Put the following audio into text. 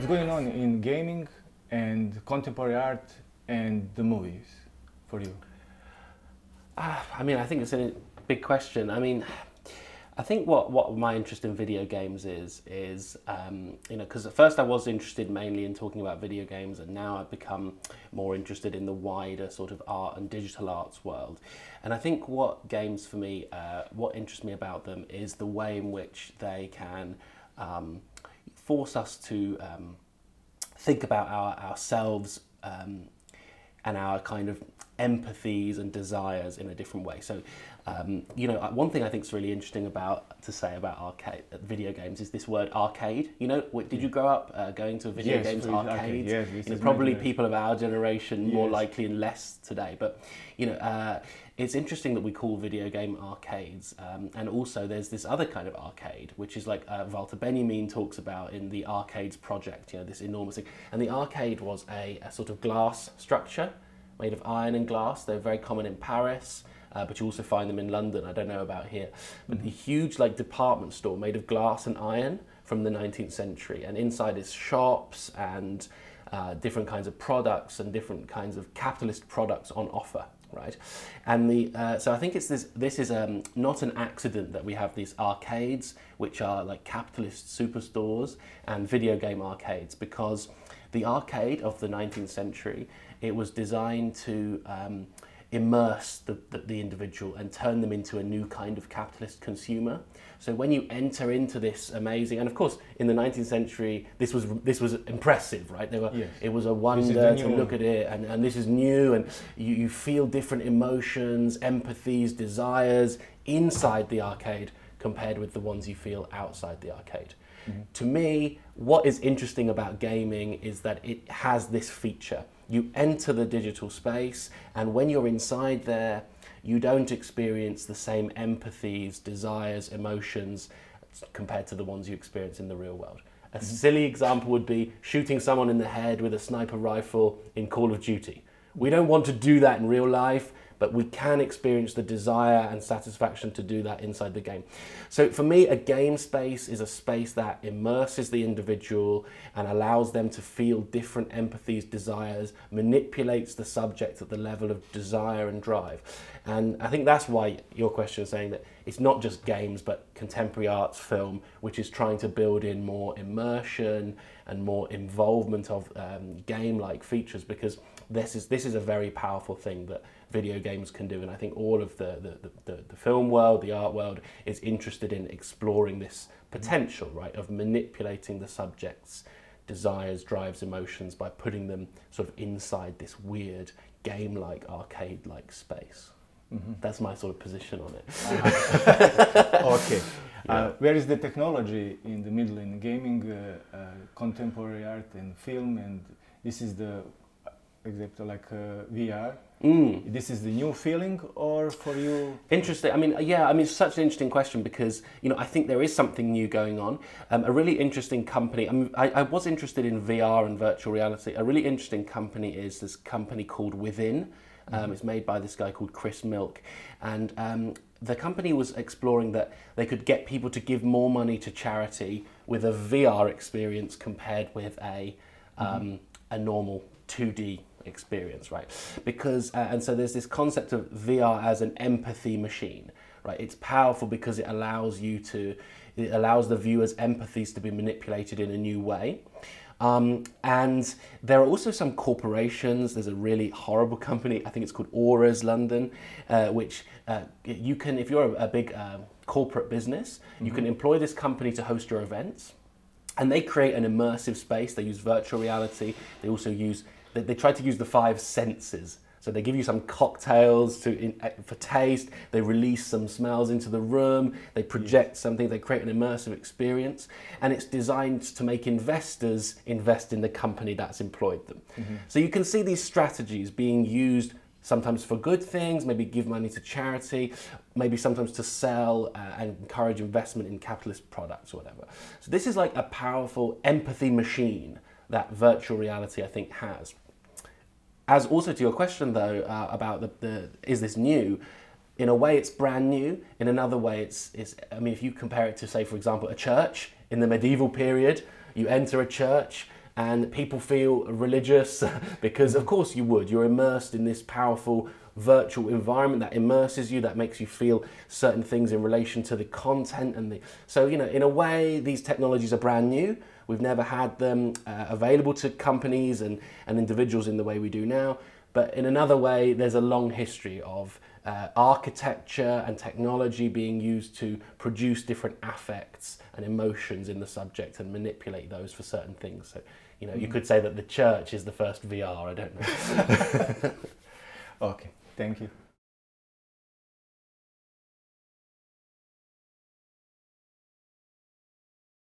what's going on in gaming and contemporary art and the movies for you? I mean, I think it's a big question. I mean, I think what my interest in video games is you know, because at first I was interested mainly in talking about video games, and now I've become more interested in the wider sort of art and digital arts world. And I think what games for me, what interests me about them is the way in which they can force us to think about ourselves and our kind of empathies and desires in a different way. So, you know, one thing I think is really interesting to say about video games is this word arcade. You know, did you grow up going to video games arcades? Yes, you know, probably people of our generation more likely and less today. But you know, it's interesting that we call video game arcades, and also there's this other kind of arcade, which is like Walter Benjamin talks about in the Arcades project. You know, this enormous thing, and the arcade was a sort of glass structure made of iron and glass. They're very common in Paris, but you also find them in London. I don't know about here, but the huge like department store made of glass and iron from the 19th century, and inside is shops and different kinds of products and different kinds of capitalist products on offer, right? And so I think it's this is not an accident that we have these arcades, which are like capitalist superstores, and video game arcades, because the arcade of the 19th century, it was designed to immerse the individual and turn them into a new kind of capitalist consumer. So when you enter into this amazing, and of course in the 19th century this was impressive, right? It was a wonder to look at it, and this is new, and you feel different emotions, empathies, desires inside the arcade compared with the ones you feel outside the arcade. To me, what is interesting about gaming is that it has this feature. You enter the digital space, and when you're inside there, you don't experience the same empathies, desires, emotions compared to the ones you experience in the real world. A silly example would be shooting someone in the head with a sniper rifle in Call of Duty. We don't want to do that in real life, but we can experience the desire and satisfaction to do that inside the game. So for me, a game space is a space that immerses the individual and allows them to feel different empathies, desires, manipulates the subject at the level of desire and drive. And I think that's why your question is saying that it's not just games, but contemporary arts, film, which is trying to build in more immersion and more involvement of game-like features, because this is a very powerful thing that video games can do, and I think all of the film world, the art world, is interested in exploring this potential, right, of manipulating the subject's desires, drives, emotions by putting them sort of inside this weird game-like, arcade-like space. That's my sort of position on it. Okay. Where is the technology in the middle in gaming, contemporary art and film, and this is the example like VR? This is the new feeling, or for you? Interesting. I mean, yeah, I mean, it's such an interesting question, because, you know, I think there is something new going on. A really interesting company, I was interested in VR and virtual reality. A really interesting company is this company called Within. It's made by this guy called Chris Milk. And the company was exploring that they could get people to give more money to charity with a VR experience compared with a normal 2D experience, right? Because and so there's this concept of VR as an empathy machine, right? It's powerful because it allows the viewer's empathies to be manipulated in a new way. And there are also some corporations. There's a really horrible company, I think it's called Auras London, which you can, if you're a big corporate business, you can employ this company to host your events, and they create an immersive space. They use virtual reality. They also use they try to use the 5 senses. So they give you some cocktails for taste, they release some smells into the room, they project something, they create an immersive experience, and it's designed to make investors invest in the company that's employed them. So you can see these strategies being used sometimes for good things, maybe give money to charity, maybe sometimes to sell and encourage investment in capitalist products or whatever. So this is like a powerful empathy machine that virtual reality, I think, has. As also to your question though, about is this new? In a way it's brand new, in another way it's I mean, if you compare it to, say, for example, a church in the medieval period, you enter a church and people feel religious because of course you would. You're immersed in this powerful virtual environment that immerses you, that makes you feel certain things in relation to the content and so in a way these technologies are brand new. We've never had them available to companies and individuals in the way we do now, but in another way there's a long history of architecture and technology being used to produce different affects and emotions in the subject and manipulate those for certain things. So you could say that the church is the first VR, I don't know. Okay, thank you.